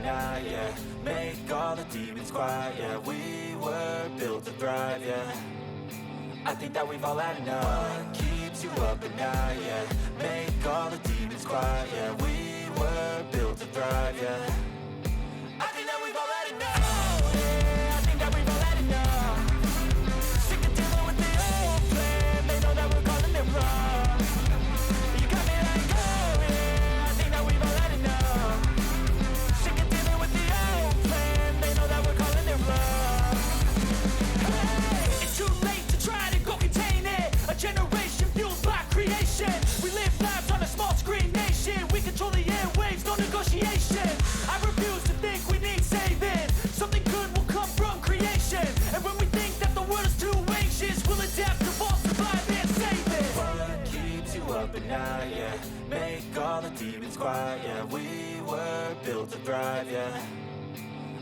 night, yeah. Make all the demons quiet, yeah. We were built to thrive, yeah. I think that we've all had enough. What keeps you up at night, yeah. Make all the demons quiet, yeah. We were built to thrive, yeah. I think that we've all had enough. Oh yeah, I think that we've all had enough. Sick of dealing with the old plan. They know that we're calling it wrong. You got me like, oh yeah, I think that we've all had enough. Sick of dealing with the old plan. They know that we're calling it wrong. Hey, it's too late to try to go contain it. A generation fueled by creation. We live lives on a small screen nation. We control the airwaves, no negotiation. I refuse to think we need saving. Something good will come from creation. And when we think that the world is too anxious, we'll adapt, evolve, survive and save it. What keeps you up at night, yeah. Make all the demons quiet, yeah. We were built to thrive, yeah.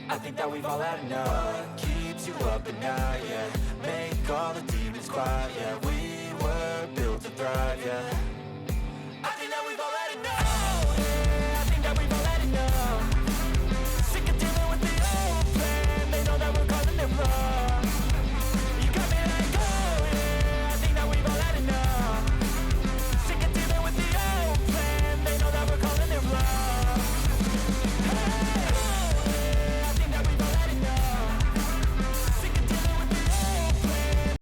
I think that we've all had enough. What keeps you up at night, yeah. Make all the demons quiet, yeah. We were built to thrive, yeah.